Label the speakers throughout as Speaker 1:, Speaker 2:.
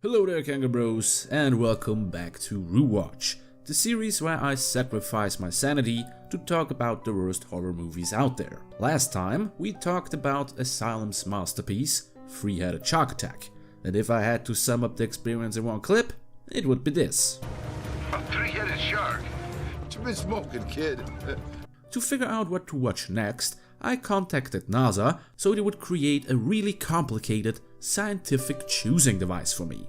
Speaker 1: Hello there, Kangaroo Bros, and welcome back to RooWatch, the series where I sacrifice my sanity to talk about the worst horror movies out there. Last time, we talked about Asylum's masterpiece, Three-Headed Shark Attack, and if I had to sum up the experience in one clip, it would be this.
Speaker 2: A three-headed shark? What you been smoking, kid?
Speaker 1: To figure out what to watch next, I contacted NASA so they would create a really complicated scientific choosing device for me.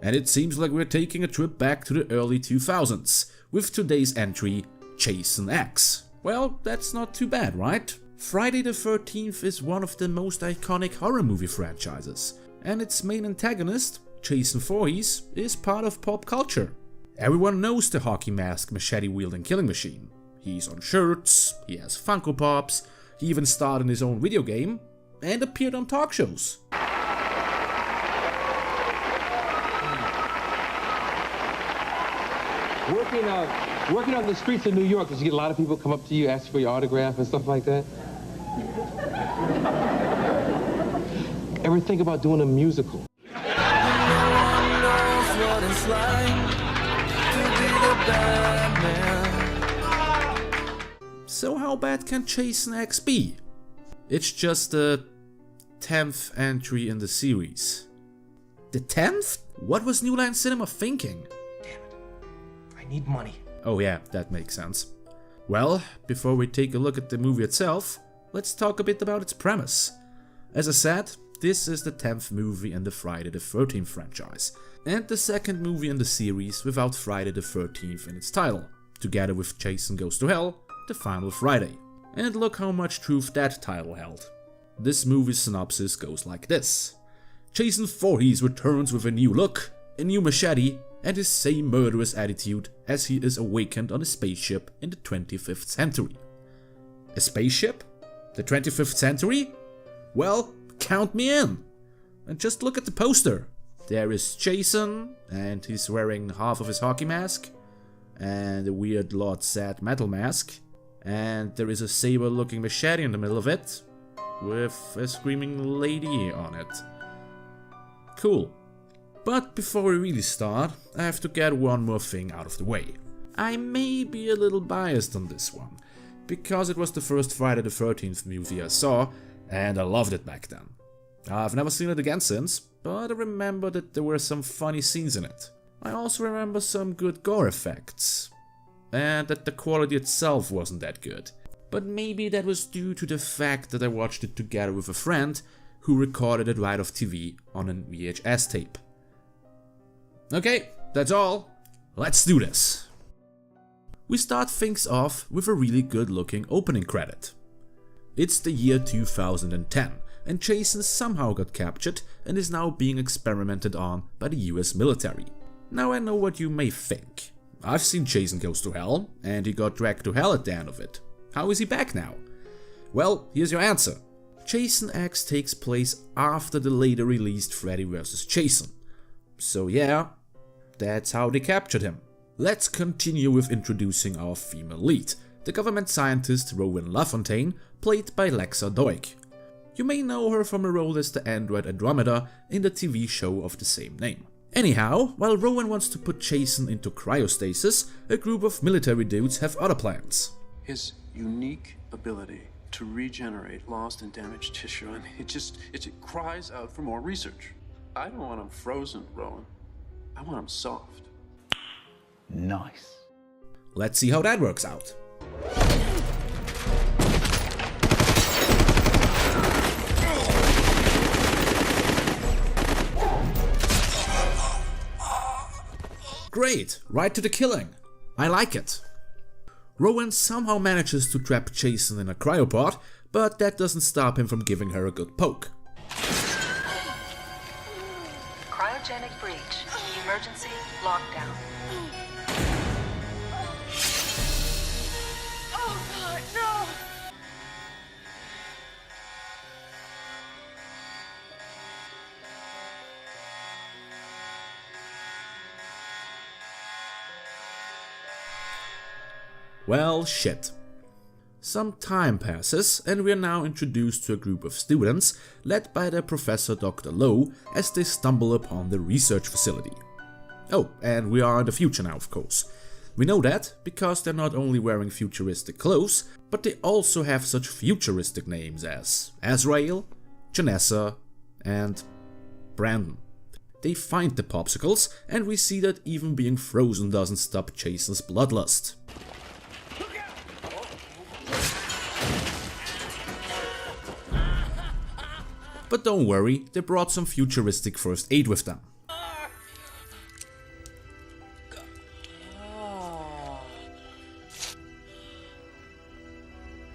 Speaker 1: And it seems like we're taking a trip back to the early 2000s, with today's entry, Jason X. Well, that's not too bad, right? Friday the 13th is one of the most iconic horror movie franchises, and its main antagonist, Jason Voorhees, is part of pop culture. Everyone knows the hockey mask machete-wielding killing machine. He's on shirts, he has Funko Pops, he even starred in his own video game, and appeared on talk shows.
Speaker 3: Working on the streets of New York, did you get a lot of people come up to you, ask for your autograph and stuff like that? Ever think about doing a musical?
Speaker 1: So how bad can Jason X be? It's just the 10th entry in the series. The 10th? What was New Line Cinema thinking?
Speaker 4: Need money.
Speaker 1: Oh yeah, that makes sense. Well, before we take a look at the movie itself, let's talk a bit about its premise. As I said, this is the 10th movie in the Friday the 13th franchise, and the second movie in the series without Friday the 13th in its title, together with Jason Goes to Hell, the final Friday. And look how much truth that title held. This movie's synopsis goes like this. Jason Voorhees returns with a new look, a new machete, and his same murderous attitude as he is awakened on a spaceship in the 25th century. A spaceship? The 25th century? Well, count me in! And just look at the poster. There is Jason, and he's wearing half of his hockey mask, and a weird Lord Zed metal mask, and there is a saber-looking machete in the middle of it, with a screaming lady on it. Cool. But before we really start, I have to get one more thing out of the way. I may be a little biased on this one, because it was the first Friday the 13th movie I saw, and I loved it back then. I've never seen it again since, but I remember that there were some funny scenes in it. I also remember some good gore effects, and that the quality itself wasn't that good. But maybe that was due to the fact that I watched it together with a friend who recorded it right off TV on a VHS tape. Okay, that's all. Let's do this. We start things off with a really good looking opening credit. It's the year 2010 and Jason somehow got captured and is now being experimented on by the US military. Now I know what you may think. I've seen Jason Goes to Hell and he got dragged to hell at the end of it. How is he back now? Well, here's your answer. Jason X takes place after the later released Freddy vs. Jason. So yeah, that's how they captured him. Let's continue with introducing our female lead, the government scientist Rowan LaFontaine, played by Lexa Doig. You may know her from a role as the android Andromeda in the TV show of the same name. Anyhow, while Rowan wants to put Jason into cryostasis, a group of military dudes have other plans.
Speaker 5: His unique ability to regenerate lost and damaged tissue, I mean, it cries out for more research. I don't want him frozen, Rowan. I want him soft.
Speaker 4: Nice.
Speaker 1: Let's see how that works out. Great, right to the killing. I like it. Rowan somehow manages to trap Jason in a cryopod, but that doesn't stop him from giving her a good poke.
Speaker 6: Cryogenic breach. Emergency lockdown.
Speaker 7: Oh God, no!
Speaker 1: Well, shit. Some time passes and we are now introduced to a group of students led by their professor Dr. Lowe as they stumble upon the research facility. Oh, and we are in the future now, of course. We know that because they're not only wearing futuristic clothes, but they also have such futuristic names as Azrael, Janessa, and Brandon. They find the popsicles, and we see that even being frozen doesn't stop Jason's bloodlust. But don't worry, they brought some futuristic first aid with them.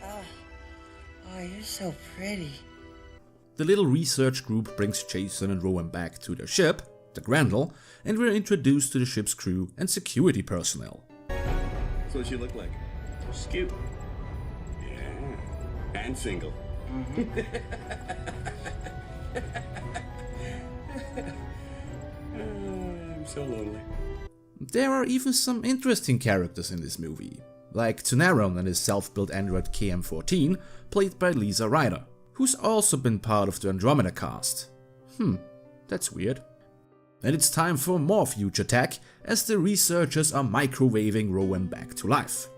Speaker 7: Oh, you're so pretty.
Speaker 1: The little research group brings Jason and Rowan back to their ship, the Grendel, and we're introduced to the ship's crew and security personnel.
Speaker 8: So what she look like? She's cute. Yeah. And single. I'm so lonely.
Speaker 1: There are even some interesting characters in this movie, like Tunaron and his self-built android KM-14, played by Lisa Ryder, who's also been part of the Andromeda cast. That's weird. And it's time for more future tech, as the researchers are microwaving Rowan back to life.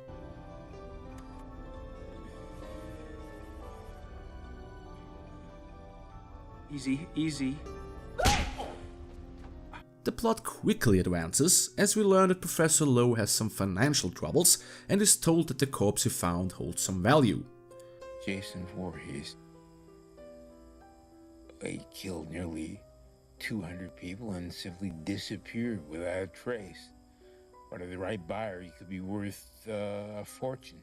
Speaker 5: Easy, easy.
Speaker 1: The plot quickly advances as we learn that Professor Lowe has some financial troubles and is told that the corpse he found holds some value.
Speaker 9: Jason Voorhees. He killed nearly 200 people and simply disappeared without a trace. But to the right buyer, he could be worth a fortune.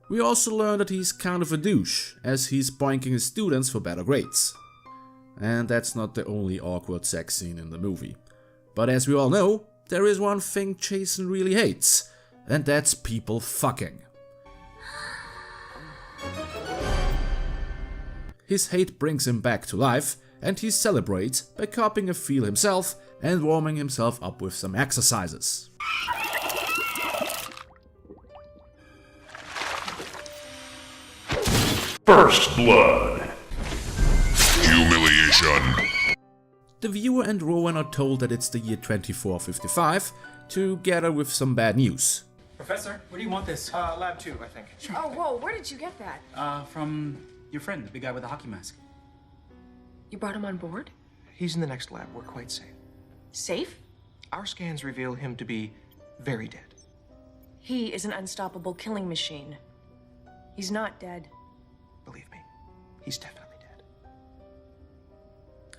Speaker 1: We also learn that he's kind of a douche, as he's boinking his students for better grades. And that's not the only awkward sex scene in the movie. But as we all know, there is one thing Jason really hates, and that's people fucking. His hate brings him back to life, and he celebrates by copying a feel himself and warming himself up with some exercises.
Speaker 2: First blood. Humiliation.
Speaker 1: The viewer and Rowan are told that it's the year 2455, together with some bad news.
Speaker 10: Professor, where do you want this? Lab 2, I think.
Speaker 6: Sure. Oh, whoa, where did you get that?
Speaker 10: From your friend, the big guy with the hockey mask.
Speaker 6: You brought him on board?
Speaker 4: He's in the next lab. We're quite safe.
Speaker 6: Safe?
Speaker 4: Our scans reveal him to be very dead.
Speaker 6: He is an unstoppable killing machine. He's not dead.
Speaker 4: Believe me, he's definitely dead.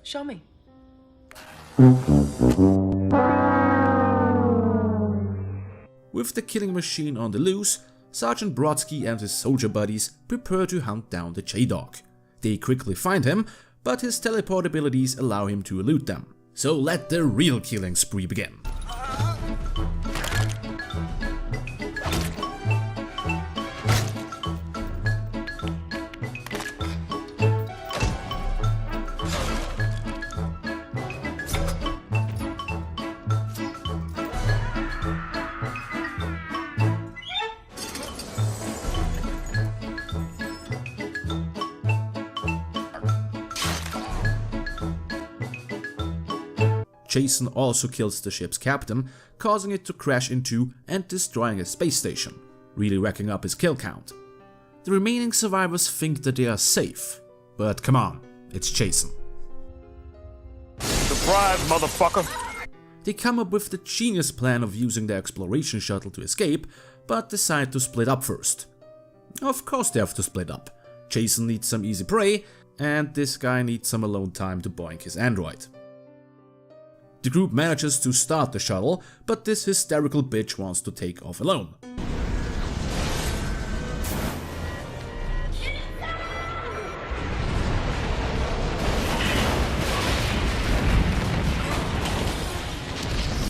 Speaker 6: Show me.
Speaker 1: With the killing machine on the loose, Sergeant Brodsky and his soldier buddies prepare to hunt down the J-Dog. They quickly find him, but his teleport abilities allow him to elude them. So let the real killing spree begin. Jason also kills the ship's captain, causing it to crash into and destroying a space station, really racking up his kill count. The remaining survivors think that they are safe, but come on, it's Jason.
Speaker 2: Surprise, motherfucker!
Speaker 1: They come up with the genius plan of using the exploration shuttle to escape, but decide to split up first. Of course they have to split up. Jason needs some easy prey, and this guy needs some alone time to boink his android. The group manages to start the shuttle, but this hysterical bitch wants to take off alone.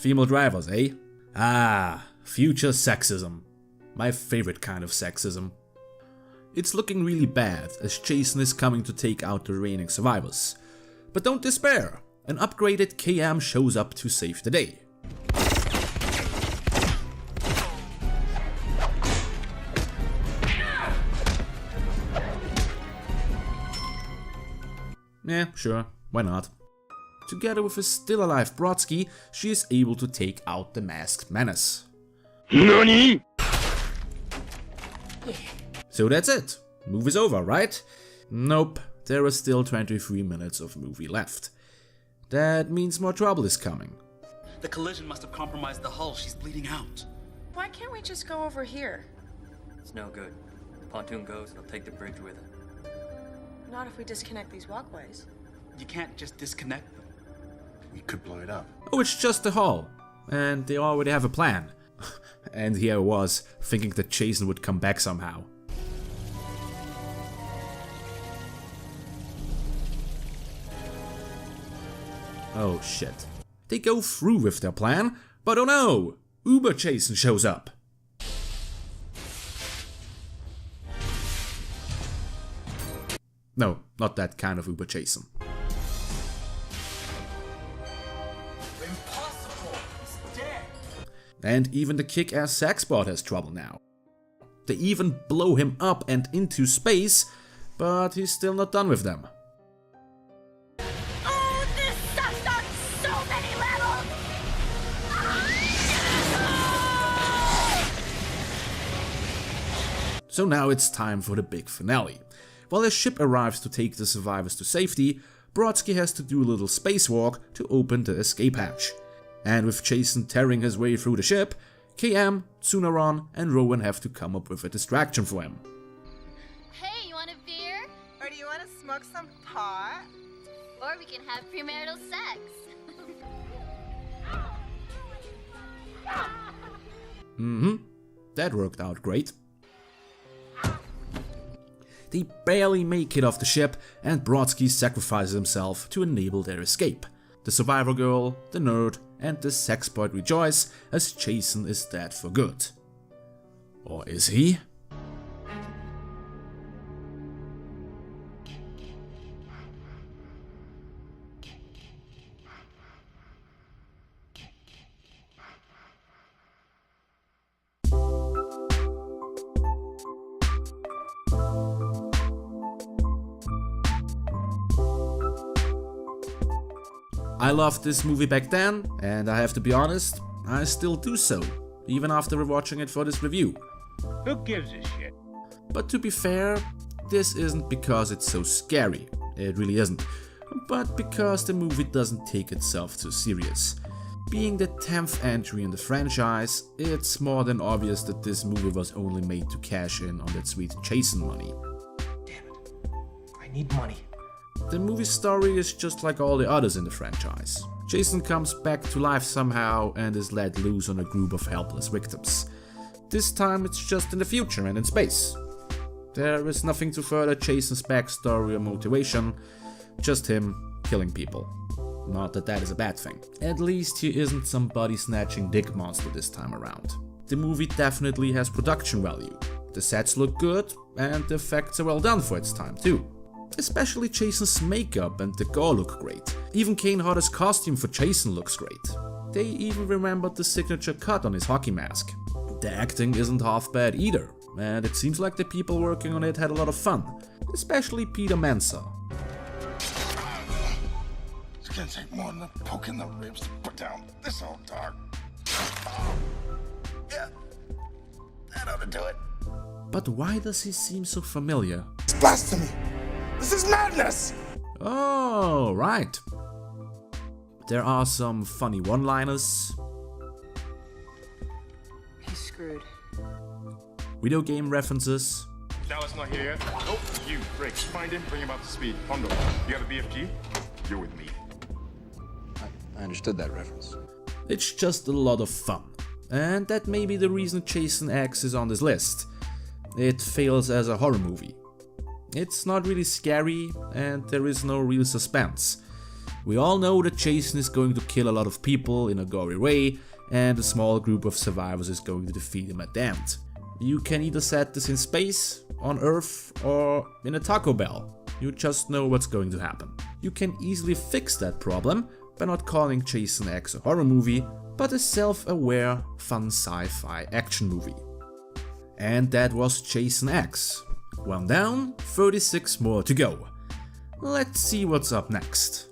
Speaker 1: Female drivers, eh? Ah, future sexism. My favorite kind of sexism. It's looking really bad, as Jason is coming to take out the remaining survivors. But don't despair! An upgraded KM shows up to save the day. Yeah, sure, why not? Together with his still alive Brodsky, she is able to take out the masked menace.
Speaker 11: NANI?!
Speaker 1: So that's it. Movie's over, right? Nope, there are still 23 minutes of movie left. That means more trouble is coming.
Speaker 10: The collision must have compromised the hull. She's bleeding out.
Speaker 6: Why can't we just go over here?
Speaker 12: It's no good. The pontoon goes, it'll take the bridge with it.
Speaker 6: Not if we disconnect these walkways.
Speaker 10: You can't just disconnect them.
Speaker 8: We could blow it up.
Speaker 1: Oh, it's just a hull. And they already have a plan. And here I was, thinking that Jason would come back somehow. Oh shit. They go through with their plan, but oh no! Uber Jason shows up. No, not that kind of Uber Jason.
Speaker 10: Impossible! He's dead!
Speaker 1: And even the kick-ass Saxbot has trouble now. They even blow him up and into space, but he's still not done with them.
Speaker 13: Oh, this sucks on so many levels!
Speaker 1: So now it's time for the big finale. While his ship arrives to take the survivors to safety, Brodsky has to do a little spacewalk to open the escape hatch. And with Jason tearing his way through the ship, KM, Tsunaron and Rowan have to come up with a distraction for him.
Speaker 13: Hey, you want a beer?
Speaker 14: Or do you want to smoke some pot?
Speaker 13: Or we can have premarital sex.
Speaker 1: That worked out great. They barely make it off the ship, and Brodsky sacrifices himself to enable their escape. The survivor girl, the nerd, and the sexbot rejoice as Jason is dead for good. Or is he? I loved this movie back then, and I have to be honest, I still do so, even after rewatching it for this review.
Speaker 9: Who gives a shit?
Speaker 1: But to be fair, this isn't because it's so scary, it really isn't, but because the movie doesn't take itself too serious. Being the 10th entry in the franchise, it's more than obvious that this movie was only made to cash in on that sweet Jason money.
Speaker 4: Damn it. I need money.
Speaker 1: The movie's story is just like all the others in the franchise. Jason comes back to life somehow and is let loose on a group of helpless victims. This time it's just in the future and in space. There is nothing to further Jason's backstory or motivation, just him killing people. Not that that is a bad thing. At least he isn't some body-snatching dick monster this time around. The movie definitely has production value. The sets look good and the effects are well done for its time too. Especially Jason's makeup and the gore look great. Even Kane Hodder's costume for Jason looks great. They even remembered the signature cut on his hockey mask. The acting isn't half bad either, and it seems like the people working on it had a lot of fun. Especially Peter Mensa.
Speaker 2: It's gonna take more than a poke in the ribs to put down this old dog. Yeah, that ought to do it.
Speaker 1: But why does he seem so familiar?
Speaker 2: It's blasphemy! This is madness!
Speaker 1: Oh, right. There are some funny one-liners.
Speaker 6: He's screwed.
Speaker 1: Video game references.
Speaker 15: Dallas not here yet? Nope. You, Briggs. Find him, bring him up to speed. Hondo, you have a BFG? You're with me.
Speaker 16: I understood that reference.
Speaker 1: It's just a lot of fun. And that may be the reason Jason X is on this list. It fails as a horror movie. It's not really scary, and there is no real suspense. We all know that Jason is going to kill a lot of people in a gory way, and a small group of survivors is going to defeat him at the end. You can either set this in space, on Earth, or in a Taco Bell. You just know what's going to happen. You can easily fix that problem by not calling Jason X a horror movie, but a self-aware, fun sci-fi action movie. And that was Jason X. One down, 36 more to go. Let's see what's up next.